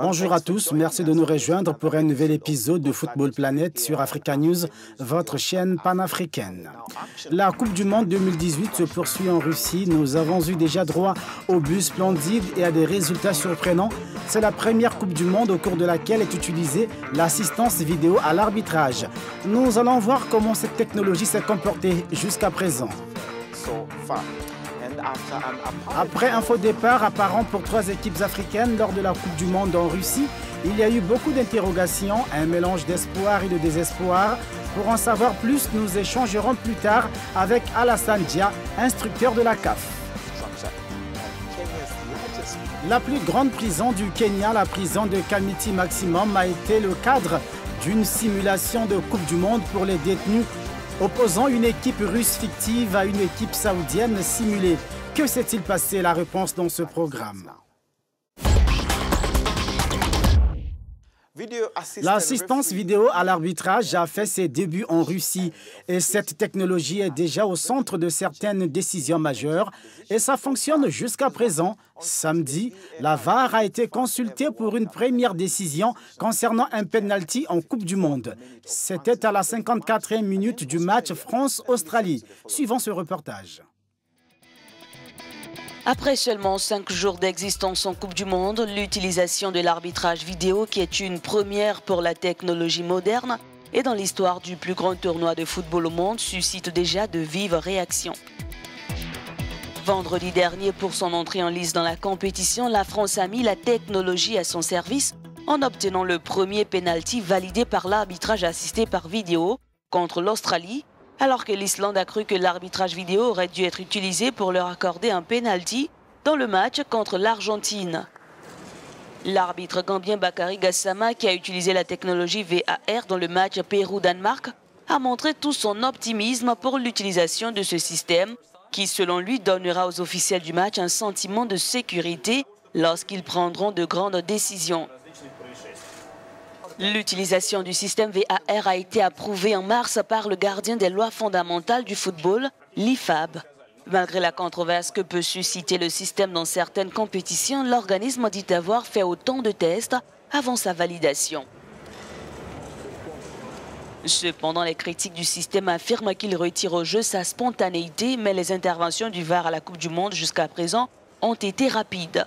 Bonjour à tous, merci de nous rejoindre pour un nouvel épisode de Football Planet sur Africa News, votre chaîne panafricaine. La Coupe du Monde 2018 se poursuit en Russie. Nous avons eu déjà droit au but splendide et à des résultats surprenants. C'est la première Coupe du Monde au cours de laquelle est utilisée l'assistance vidéo à l'arbitrage. Nous allons voir comment cette technologie s'est comportée jusqu'à présent. Après un faux départ apparent pour 3 équipes africaines lors de la Coupe du Monde en Russie, il y a eu beaucoup d'interrogations, un mélange d'espoir et de désespoir. Pour en savoir plus, nous échangerons plus tard avec Alassane Dia, instructeur de la CAF. La plus grande prison du Kenya, la prison de Kamiti Maximum, a été le cadre d'une simulation de Coupe du Monde pour les détenus opposant une équipe russe fictive à une équipe saoudienne simulée. Que s'est-il passé? La réponse dans ce programme. L'assistance vidéo à l'arbitrage a fait ses débuts en Russie et cette technologie est déjà au centre de certaines décisions majeures et ça fonctionne jusqu'à présent. Samedi, la VAR a été consultée pour une première décision concernant un penalty en Coupe du Monde. C'était à la 54e minute du match France-Australie. Suivant ce reportage. Après seulement 5 jours d'existence en Coupe du Monde, l'utilisation de l'arbitrage vidéo, qui est une première pour la technologie moderne et dans l'histoire du plus grand tournoi de football au monde, suscite déjà de vives réactions. Vendredi dernier, pour son entrée en lice dans la compétition, la France a mis la technologie à son service en obtenant le premier penalty validé par l'arbitrage assisté par vidéo contre l'Australie, alors que l'Islande a cru que l'arbitrage vidéo aurait dû être utilisé pour leur accorder un penalty dans le match contre l'Argentine. L'arbitre gambien Bakary Gassama, qui a utilisé la technologie VAR dans le match Pérou-Danemark, a montré tout son optimisme pour l'utilisation de ce système qui, selon lui, donnera aux officiels du match un sentiment de sécurité lorsqu'ils prendront de grandes décisions. L'utilisation du système VAR a été approuvée en mars par le gardien des lois fondamentales du football, l'IFAB. Malgré la controverse que peut susciter le système dans certaines compétitions, l'organisme dit avoir fait autant de tests avant sa validation. Cependant, les critiques du système affirment qu'il retire au jeu sa spontanéité, mais les interventions du VAR à la Coupe du Monde jusqu'à présent ont été rapides.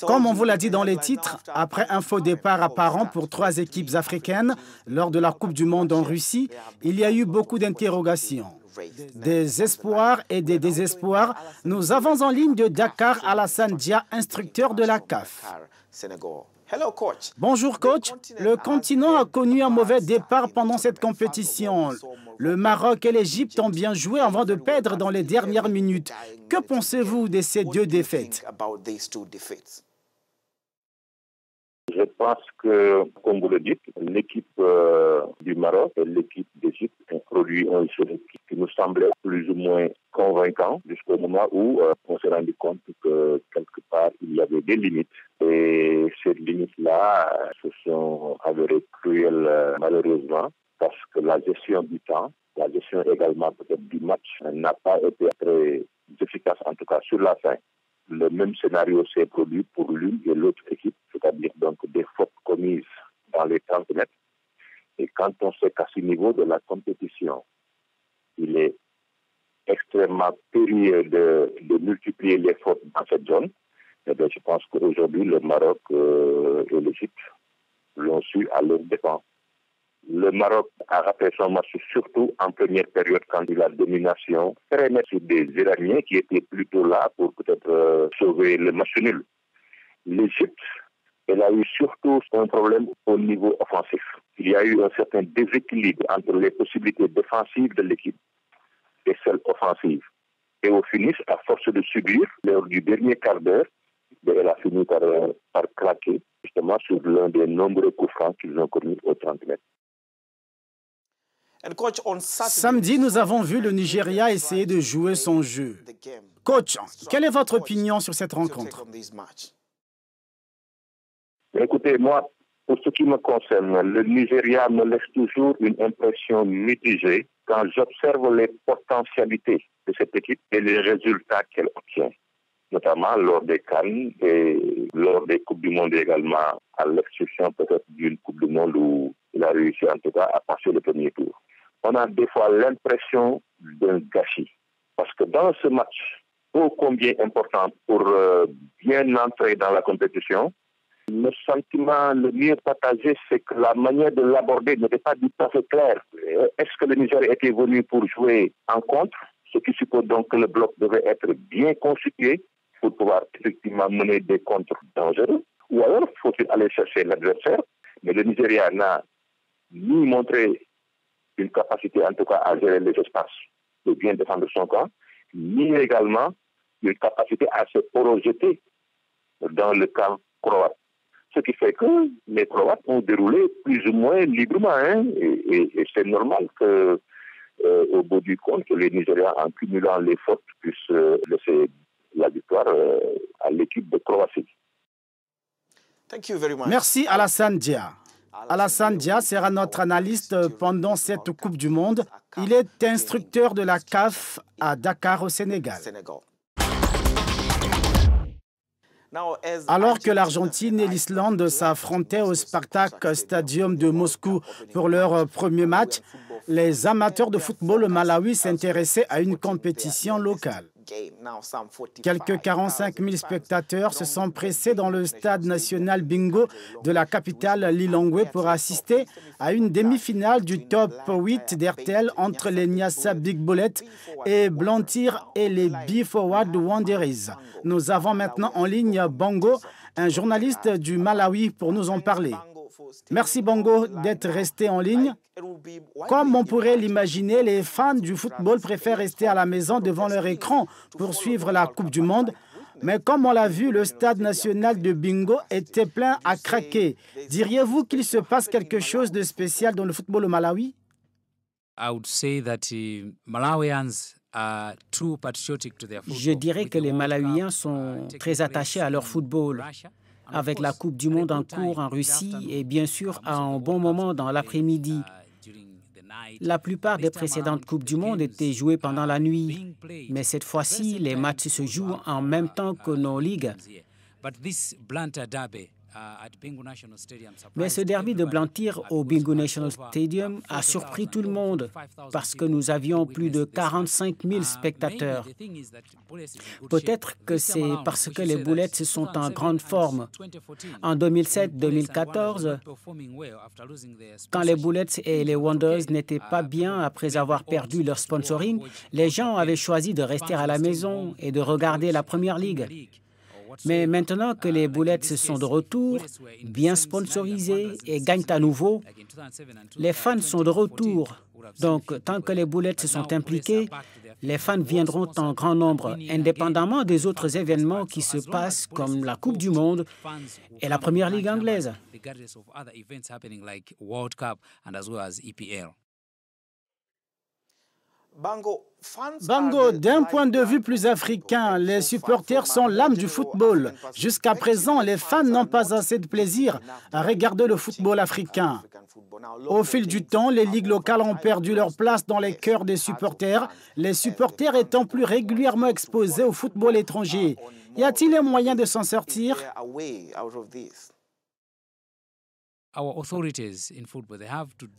Comme on vous l'a dit dans les titres, après un faux départ apparent pour 3 équipes africaines lors de la Coupe du Monde en Russie, il y a eu beaucoup d'interrogations. Des espoirs et des désespoirs. Nous avons en ligne de Dakar Alassane Dia, instructeur de la CAF. Bonjour coach, le continent a connu un mauvais départ pendant cette compétition. Le Maroc et l'Égypte ont bien joué avant de perdre dans les dernières minutes. Que pensez-vous de ces 2 défaites? Je pense que, comme vous le dites, l'équipe du Maroc et l'équipe d'Égypte ont produit un jeu qui nous semblait plus ou moins convaincant jusqu'au moment où on s'est rendu compte que quelque part il y avait des limites. Et ces limites-là se sont avérées cruelles malheureusement parce que la gestion du temps, la gestion également peut-être du match n'a pas été très efficace, en tout cas sur la fin. Le même scénario s'est produit pour l'une et l'autre équipe, c'est-à-dire donc des fautes commises dans les 30 mètres. Et quand on sait qu'à ce niveau de la compétition, il est extrêmement périlleux de multiplier les fautes dans cette zone, eh bien, je pense qu'aujourd'hui, le Maroc et l'Égypte l'ont su à leur dépens. Le Maroc a raté son match surtout en première période quand il a domination très nette sur des Iraniens qui étaient plutôt là pour peut-être sauver le match nul. L'Égypte, elle a eu surtout un problème au niveau offensif. Il y a eu un certain déséquilibre entre les possibilités défensives de l'équipe et celles offensives. Et au finish, à force de subir, lors du dernier quart d'heure, elle a fini par craquer justement sur l'un des nombreux coups francs qu'ils ont commis aux 30 mètres. Samedi, nous avons vu le Nigeria essayer de jouer son jeu. Coach, quelle est votre opinion sur cette rencontre? Écoutez, moi, pour ce qui me concerne, le Nigeria me laisse toujours une impression mitigée quand j'observe les potentialités de cette équipe et les résultats qu'elle obtient. notamment lors des CAN et lors des Coupes du Monde également, à l'exception peut-être d'une Coupe du Monde où il a réussi en tout cas à passer le premier tour. On a des fois l'impression d'un gâchis. Parce que dans ce match, ô combien important pour bien entrer dans la compétition, le sentiment le mieux partagé, c'est que la manière de l'aborder n'était pas du tout à fait claire. Est-ce que le Nigeria était venu pour jouer en contre, ce qui suppose donc que le bloc devait être bien constitué pour pouvoir effectivement mener des contres dangereux, ou alors faut-il aller chercher l'adversaire, mais le Nigeria n'a ni montré une capacité en tout cas à gérer les espaces de bien défendre son camp, ni également une capacité à se projeter dans le camp croate. Ce qui fait que les Croates ont déroulé plus ou moins librement. Et c'est normal que, au bout du compte, les Nigérians, en cumulant les fautes, puissent laisser la victoire à l'équipe de Croatie. Merci Alassane Dia. Alassane Dia sera notre analyste pendant cette Coupe du Monde. Il est instructeur de la CAF à Dakar au Sénégal. Alors que l'Argentine et l'Islande s'affrontaient au Spartak Stadium de Moscou pour leur premier match, les amateurs de football au Malawi s'intéressaient à une compétition locale. Quelques 45 000 spectateurs se sont pressés dans le stade national Bingo de la capitale Lilongwe pour assister à une demi-finale du top 8 d'RTL entre les Niassa Big Bullet et Blantyre et les B-Forward Wanderers. Nous avons maintenant en ligne Bongo, un journaliste du Malawi, pour nous en parler. Merci Bongo d'être resté en ligne. Comme on pourrait l'imaginer, les fans du football préfèrent rester à la maison devant leur écran pour suivre la Coupe du Monde. Mais comme on l'a vu, le stade national de Bingo était plein à craquer. Diriez-vous qu'il se passe quelque chose de spécial dans le football au Malawi? Je dirais que les Malawiens sont très attachés à leur football. Avec la Coupe du Monde en cours en Russie et bien sûr à un bon moment dans l'après-midi. La plupart des précédentes Coupes du Monde étaient jouées pendant la nuit, mais cette fois-ci, les matchs se jouent en même temps que nos ligues. Mais ce derby de Blantyre au Bingo National Stadium a surpris tout le monde parce que nous avions plus de 45 000 spectateurs. Peut-être que c'est parce que les Bullets sont en grande forme. En 2007-2014, quand les Bullets et les Wanderers n'étaient pas bien après avoir perdu leur sponsoring, les gens avaient choisi de rester à la maison et de regarder la Première Ligue. Mais maintenant que les Bullets sont de retour, bien sponsorisés et gagnent à nouveau, les fans sont de retour. Donc, tant que les Bullets sont impliqués, les fans viendront en grand nombre, indépendamment des autres événements qui se passent comme la Coupe du Monde et la Première Ligue anglaise. Bango, d'un point de vue plus africain, les supporters sont l'âme du football. Jusqu'à présent, les fans n'ont pas assez de plaisir à regarder le football africain. Au fil du temps, les ligues locales ont perdu leur place dans les cœurs des supporters, les supporters étant plus régulièrement exposés au football étranger. Y a-t-il un moyen de s'en sortir?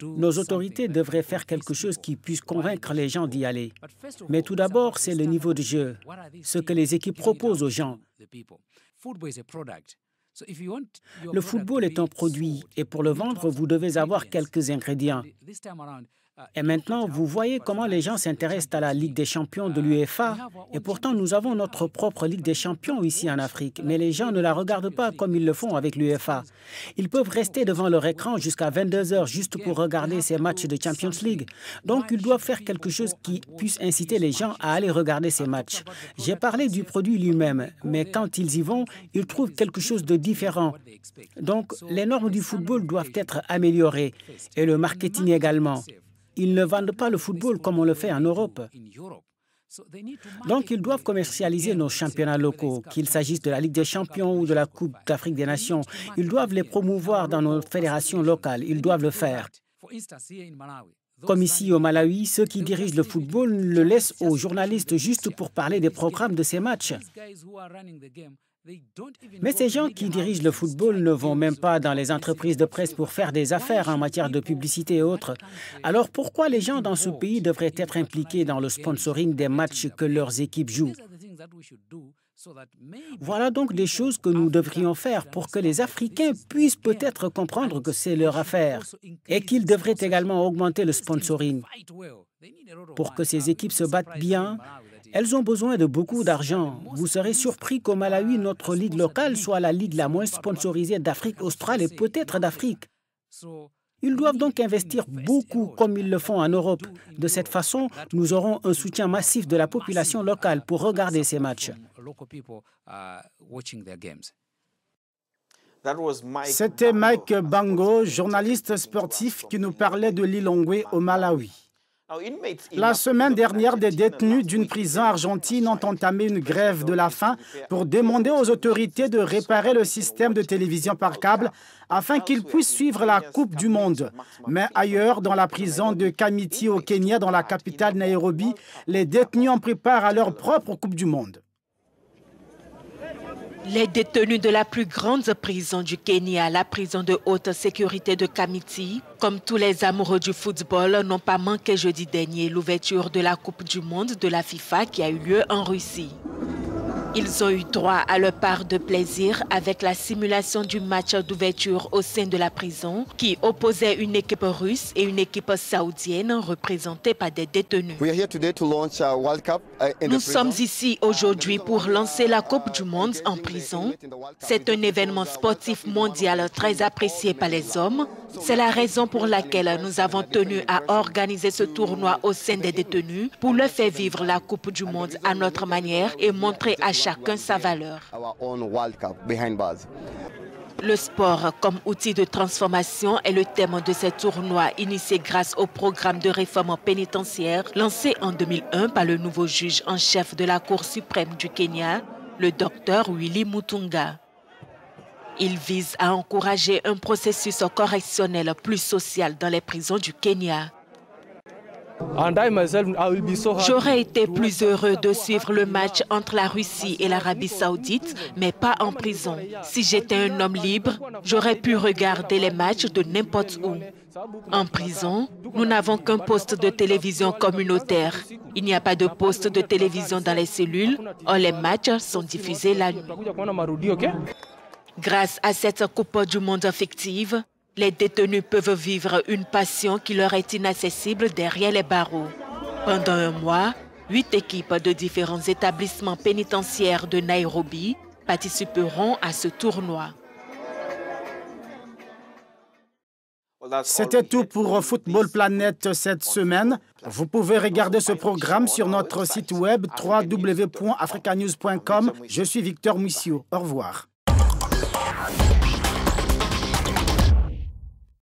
Nos autorités devraient faire quelque chose qui puisse convaincre les gens d'y aller. Mais tout d'abord, c'est le niveau de jeu, ce que les équipes proposent aux gens. Le football est un produit et pour le vendre, vous devez avoir quelques ingrédients. Et maintenant, vous voyez comment les gens s'intéressent à la Ligue des champions de l'UEFA. Et pourtant, nous avons notre propre Ligue des champions ici en Afrique. Mais les gens ne la regardent pas comme ils le font avec l'UEFA. Ils peuvent rester devant leur écran jusqu'à 22 heures juste pour regarder ces matchs de Champions League. Donc, ils doivent faire quelque chose qui puisse inciter les gens à aller regarder ces matchs. J'ai parlé du produit lui-même, mais quand ils y vont, ils trouvent quelque chose de différent. Donc, les normes du football doivent être améliorées et le marketing également. Ils ne vendent pas le football comme on le fait en Europe. Donc, ils doivent commercialiser nos championnats locaux, qu'il s'agisse de la Ligue des champions ou de la Coupe d'Afrique des Nations. Ils doivent les promouvoir dans nos fédérations locales. Ils doivent le faire. Comme ici au Malawi, ceux qui dirigent le football le laissent aux journalistes juste pour parler des programmes de ces matchs. Mais ces gens qui dirigent le football ne vont même pas dans les entreprises de presse pour faire des affaires en matière de publicité et autres. Alors pourquoi les gens dans ce pays devraient être impliqués dans le sponsoring des matchs que leurs équipes jouent? Voilà donc des choses que nous devrions faire pour que les Africains puissent peut-être comprendre que c'est leur affaire et qu'ils devraient également augmenter le sponsoring. Pour que ces équipes se battent bien, elles ont besoin de beaucoup d'argent. Vous serez surpris qu'au Malawi, notre ligue locale soit la ligue la moins sponsorisée d'Afrique australe et peut-être d'Afrique. Ils doivent donc investir beaucoup comme ils le font en Europe. De cette façon, nous aurons un soutien massif de la population locale pour regarder ces matchs. C'était Mike Bango, journaliste sportif, qui nous parlait de Lilongwe au Malawi. La semaine dernière, des détenus d'une prison argentine ont entamé une grève de la faim pour demander aux autorités de réparer le système de télévision par câble afin qu'ils puissent suivre la Coupe du Monde. Mais ailleurs, dans la prison de Kamiti au Kenya, dans la capitale Nairobi, les détenus ont pris part à leur propre Coupe du Monde. Les détenus de la plus grande prison du Kenya, la prison de haute sécurité de Kamiti, comme tous les amoureux du football, n'ont pas manqué jeudi dernier l'ouverture de la Coupe du Monde de la FIFA qui a eu lieu en Russie. Ils ont eu droit à leur part de plaisir avec la simulation du match d'ouverture au sein de la prison qui opposait une équipe russe et une équipe saoudienne représentée par des détenus. Nous sommes ici aujourd'hui pour lancer la Coupe du Monde en prison. C'est un événement sportif mondial très apprécié par les hommes. C'est la raison pour laquelle nous avons tenu à organiser ce tournoi au sein des détenus pour leur faire vivre la Coupe du Monde à notre manière et montrer à chacun sa valeur. Le sport comme outil de transformation est le thème de ce tournoi initié grâce au programme de réforme pénitentiaire lancé en 2001 par le nouveau juge en chef de la Cour suprême du Kenya, le docteur Willy Mutunga. Il vise à encourager un processus correctionnel plus social dans les prisons du Kenya. J'aurais été plus heureux de suivre le match entre la Russie et l'Arabie Saoudite, mais pas en prison. Si j'étais un homme libre, j'aurais pu regarder les matchs de n'importe où. En prison, nous n'avons qu'un poste de télévision communautaire. Il n'y a pas de poste de télévision dans les cellules, or les matchs sont diffusés la nuit. Grâce à cette Coupe du Monde fictive, les détenus peuvent vivre une passion qui leur est inaccessible derrière les barreaux. Pendant un mois, 8 équipes de différents établissements pénitentiaires de Nairobi participeront à ce tournoi. C'était tout pour Football Planet cette semaine. Vous pouvez regarder ce programme sur notre site web www.africanews.com. Je suis Victor Moussio. Au revoir.